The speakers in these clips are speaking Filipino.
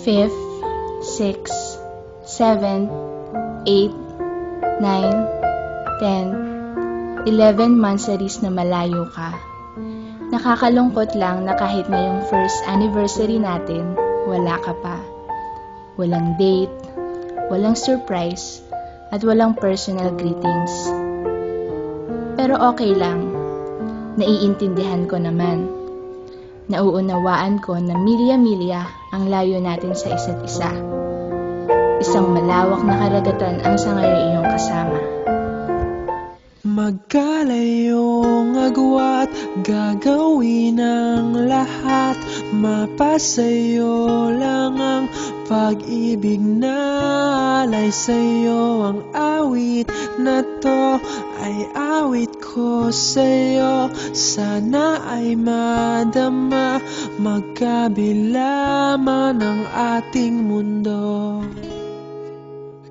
5th, 6th, 7th, 8th, 9th, 10th, 11 monthsaries na malayo ka. Nakakalungkot lang na kahit ngayong first anniversary natin, wala ka pa. Walang date, walang surprise, at walang personal greetings. Pero okay lang, naiintindihan ko naman. Nauunawaan ko na milya-milya ang layo natin sa isa't isa. Isang malawak na karagatan ang sa ngayon iyong kasama. Magkalayong agwat, gagawin ang lahat. Mapasayo lang ang pag-ibig na alay sa'yo. Ang awit na to ay awit ko sa'yo. Sana ay madama, magkabila man ang ating mundo.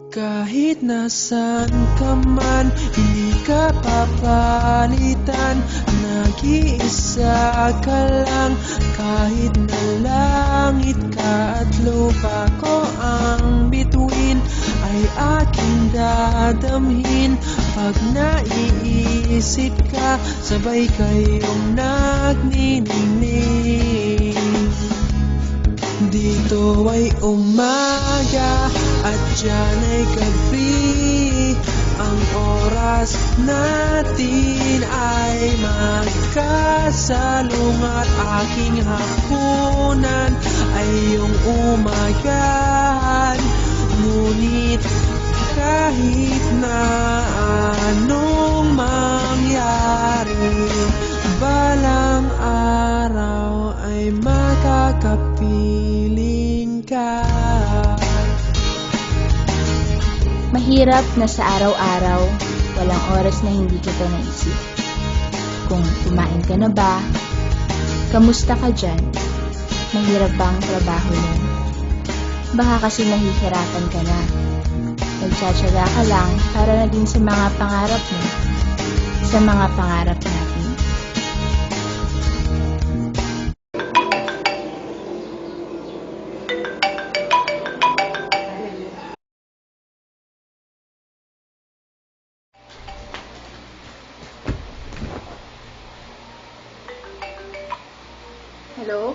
Kahit nasan ka man, hindi ka papalitan. Nag-iisa ka lang, kahit na langit ka at lupa ko ang bituin, ay aking dadamhin. Pag naiisip ka, sabay kayong nagniningning. Dito ay umaga at dyan ay gabi. Ang oras natin ay magkasalungat. Aking hapunan ay iyong umagahan. Ngunit kahit na anong mangyari, balang araw ay makakapiling ka. Mahirap na sa araw-araw, walang oras na hindi kita naisip. Kung kumain ka na ba? Kamusta ka dyan? Mahirap ba ang trabaho mo? Baka kasi nahihirapan ka na. Nagtsatsaga ka lang para na din sa mga pangarap mo, sa mga pangarap natin. Hello?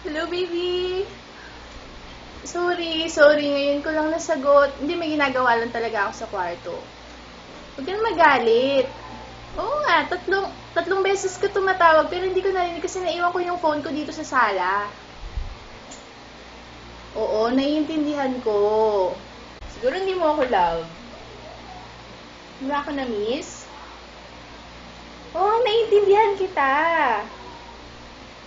Hello, baby! Sorry. Ngayon ko lang nasagot. Hindi, may ginagawa lang talaga ako sa kwarto. Huwag ka na magalit. Oo nga, tatlong beses ko tumatawag pero hindi ko narinig kasi naiwan ko yung phone ko dito sa sala. Oo, naiintindihan ko. Siguro hindi mo ako love. Hindi mo ako na-miss? Oo, naiintindihan kita.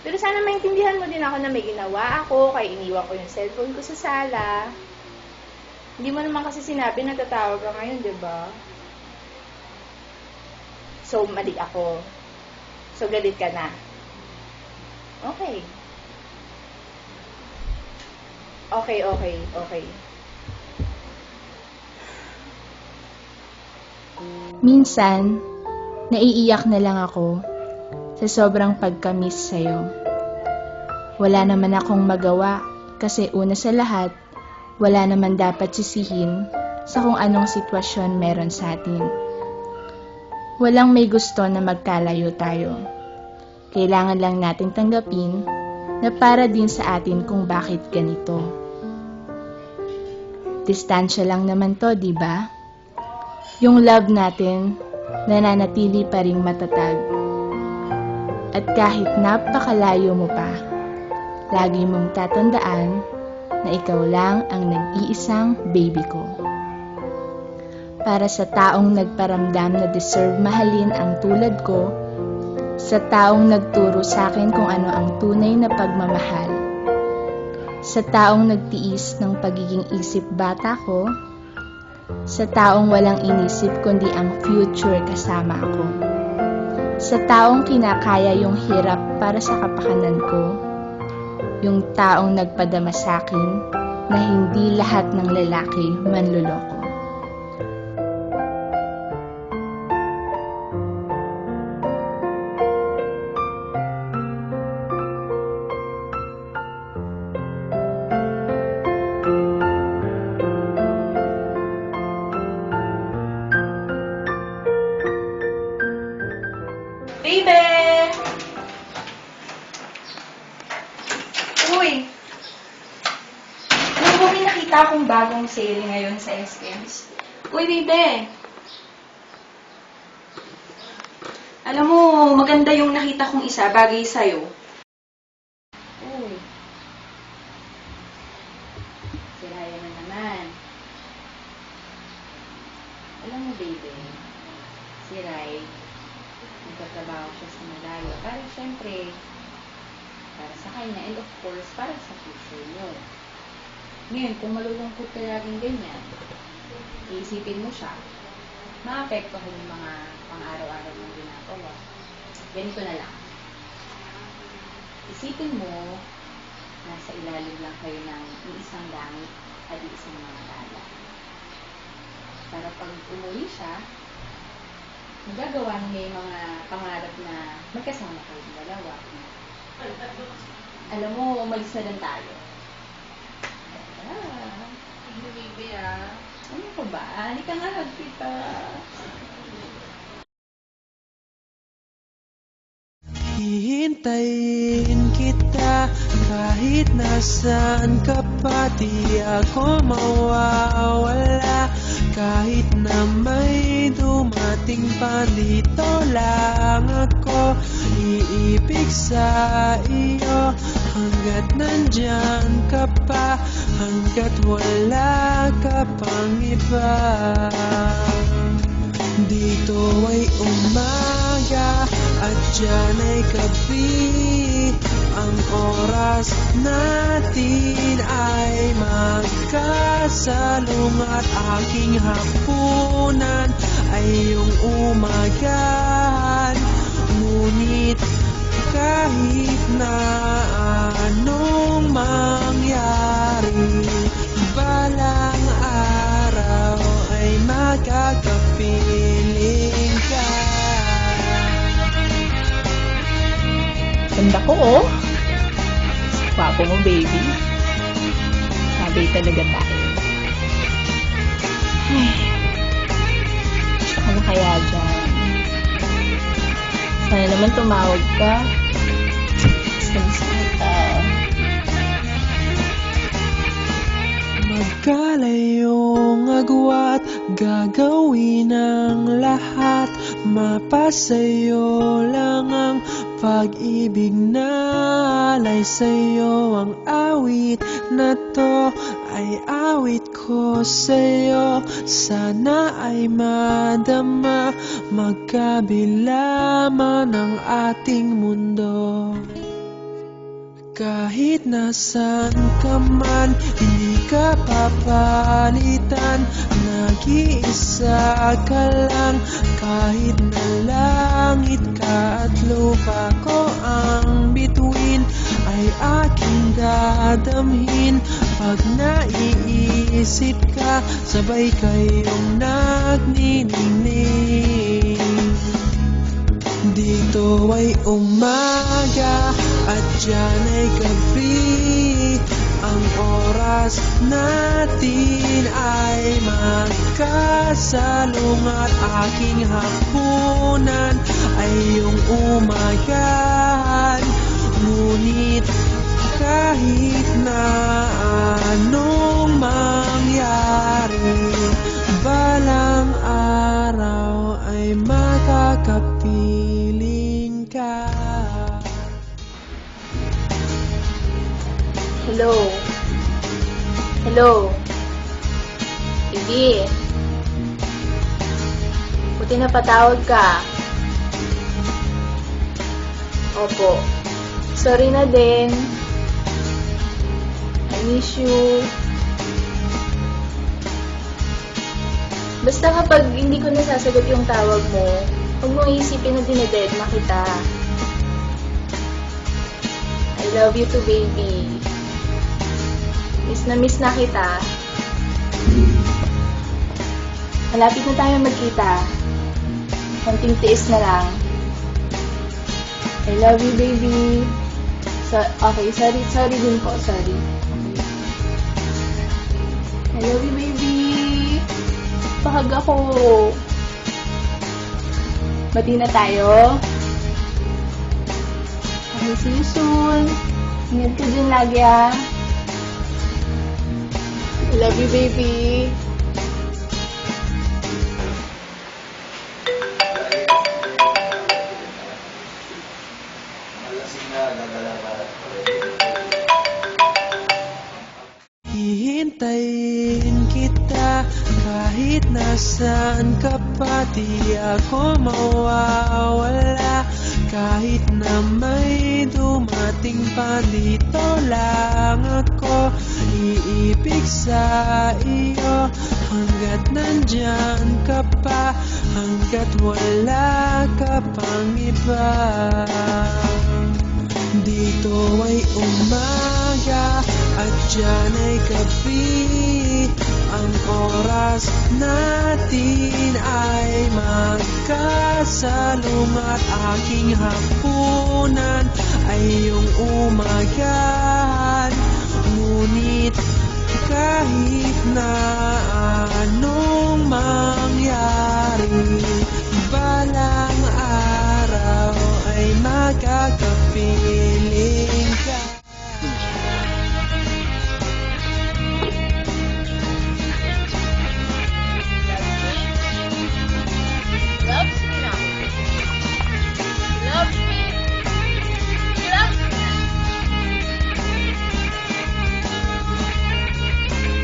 Pero sana maintindihan mo din ako na may ginawa ako, kaya iniwan ko yung cellphone ko sa sala. Hindi mo naman kasi sinabi na tatawag ka ngayon, di ba? So, mali ako. So, galit ka na. Okay. Okay. Minsan, naiiyak na lang ako sa sobrang pagka-miss sa'yo. Wala naman akong magawa kasi una sa lahat, wala naman dapat sisihin sa kung anong sitwasyon meron sa atin. Walang may gusto na magkalayo tayo. Kailangan lang natin tanggapin na para din sa atin kung bakit ganito. Distansya lang naman to, di ba? Yung love natin nananatili pa ring matatag. At kahit napakalayo mo pa, lagi mong tatandaan na ikaw lang ang nag-iisang baby ko. Para sa taong nagparamdam na deserve mahalin ang tulad ko, sa taong nagturo sa akin kung ano ang tunay na pagmamahal, sa taong nagtiis ng pagiging isip bata ko, sa taong walang inisip kundi ang future kasama ako. Sa taong kinakaya yung hirap para sa kapakanan ko, yung taong nagpadama sa akin na hindi lahat ng lalaki manloloko. Uy! Alam mo, may nakita akong bagong sale ngayon sa SKMs. Uy, baby! Alam mo, maganda yung nakita kong isa, bagay sa'yo. Uy. Siraya na naman. Alam mo, baby, si Rai, nagtatrabaho siya sa malayo. Para syempre, para sa kanya, and of course, para sa future mo. Ngayon, kung malulungkot ka laging ganyan, iisipin mo siya, maapektuhan yung mga pang-araw-araw mong ginagawa. Ganito na lang. Isipin mo, nasa ilalim lang kayo ng iisang langit at iisang mga tala. Para pag umuwi siya, magagawa niya yung mga pangarap na magkasama kayong dalawa. Alam mo, umalis na lang tayo. Baby, ah. Ano ka ba? Halika nga, hug kita. Hihintayin kita kahit nasaan ka pa, di ako mawawala. Kahit na may dumating pa, dito lang ako iibig sa iyo. Hanggat nandyan ka pa, hanggat wala ka pang iba. Dito ay umaga at dyan ay gabi. Ang oras natin ay magkasalungat. Aking hapunan ay iyong umagahan. Ngunit kahit na anong mangyari, balang araw ay magkakapiling ka. Ganda ko, oh. Gwapo mo, baby. Sabay talaga tayo. Ay. Saka na kaya dyan. Sana naman tumawag ka. Kita. Magkalayong agwat, gagawin ang lahat. Mapasayo lang ang pag-ibig na alay sa'yo. Ang awit na to ay awit ko sa'yo. Sana ay madama, magkabila man ang ating mundo. Kahit nasaan ka man, hindi ka papalitan. Nag-iisa ka lang, kahit na langit ka at lupa ko ang bituin, ay aking dadamhin. Pag naiisip ka, sabay kayong nagniningning. Dito ay umaga at dyan ay gabi. Ang oras natin ay magkasalungat. Aking hapunan ay iyong umagahan. Ngunit kahit na anong mangyari, balang araw ay makakapiling ka. Hello? Hello? Baby? Buti napatawag ka. Opo. Sorry na din. I miss you. Basta kapag hindi ko nasasagot yung tawag mo, huwag mong isipin na dineded na kita. I love you too, baby. Miss na kita. Malapit na tayo magkita. Konting tiis na lang. I love you, baby. So, okay, sorry din po, sorry. Okay. I love you, baby. Pahag ako. Bati na tayo. Okay, see you soon. Ingat ka dyan lagi ah. Love you, baby. Hihintayin kita kahit nasaan ka pa, di ako mawawala. Kahit na may dumating pa, dito lang ako iibig sa iyo. Hanggat nandyan ka pa, hanggat wala ka pang iba. Dito ay umaga at dyan ay gabi. Ang oras natin ay magkasalungat. Aking hapunan ay iyong umagahan. Ngunit kahit na anong mangyari, balang araw ay magkakapiling ka. Loves me now. Loves me. Loves me.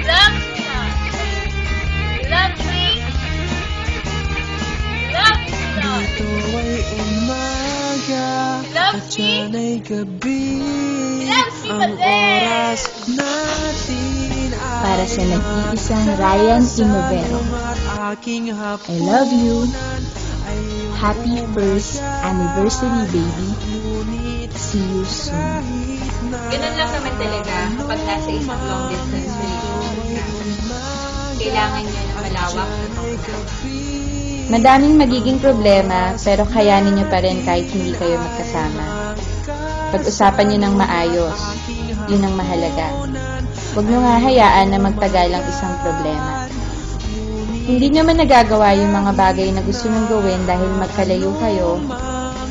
Loves me now. Loves me. Loves me now. Dito ay umaga at dyan ay gabi. Ang oras natin ay Para sa nag-iisang Ryan Inovero. I love you. Happy first anniversary, baby. See you soon. Ganun lang naman talaga kapag nasa isang long distance relationship ka. Kailangan nyo ng malawak na pag-usap. Madaming magiging problema, pero kayanin nyo pa rin kahit hindi kayo magkasama. Pag-usapan nyo ng maayos. Yun ang mahalaga. Huwag nyo nga hayaan na magtagal ang isang problema. Hindi nyo man nagagawa yung mga bagay na gusto nyong gawin dahil magkalayo kayo,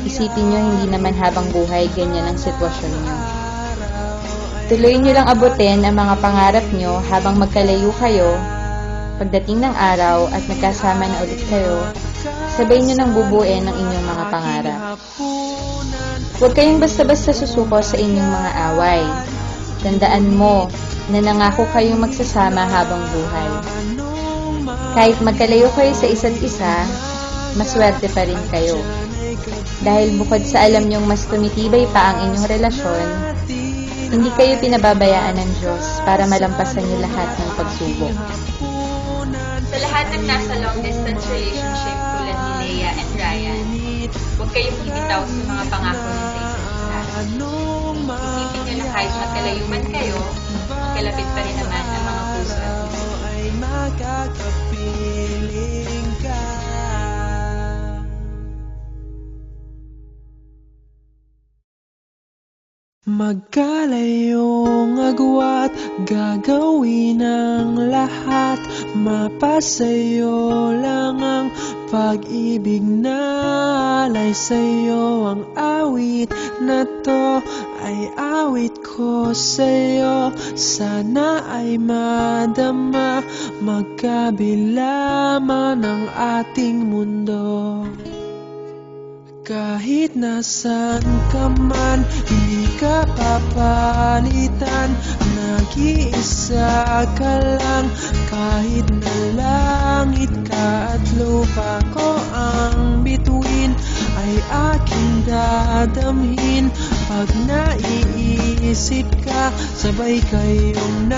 isipin nyo hindi naman habang buhay ganyan ang sitwasyon nyo. Tuloy nyo lang abutin ang mga pangarap nyo habang magkalayo kayo. Pagdating ng araw at nagkasama na ulit kayo, sabay nyo nang bubuin ang inyong mga pangarap. Huwag kayong basta-basta susuko sa inyong mga away. Tandaan mo na nangako kayong magsasama habang buhay. Kahit magkalayo kayo sa isa't isa, maswerte pa rin kayo. Dahil bukod sa alam nyong mas tumitibay pa ang inyong relasyon, hindi kayo pinababayaan ng Diyos para malampasan niyo lahat ng pagsubok. Sa lahat ng nasa long distance relationship tulad ni Leia and Ryan, huwag kayong bibitaw sa mga pangako niyo sa isa't isa. Isipin niyo na kahit magkalayo man kayo, magkalapit pa rin naman ang mga puso at isip. ay magkakapiling ka. Magkalayong agwat, gagawin ang lahat. Mapasayo lang ang pag-ibig na alay sa'yo. Ang awit na to ay awit ko sa'yo. Sana ay madama, magkabila man ang ating mundo. Kahit nasan ka man, hindi ka papalitan. Nag-iisa ka lang, kahit na langit ka at lupa ko ang bituin, ay aking dadamhin. Pag naiisip ka, sabay kayong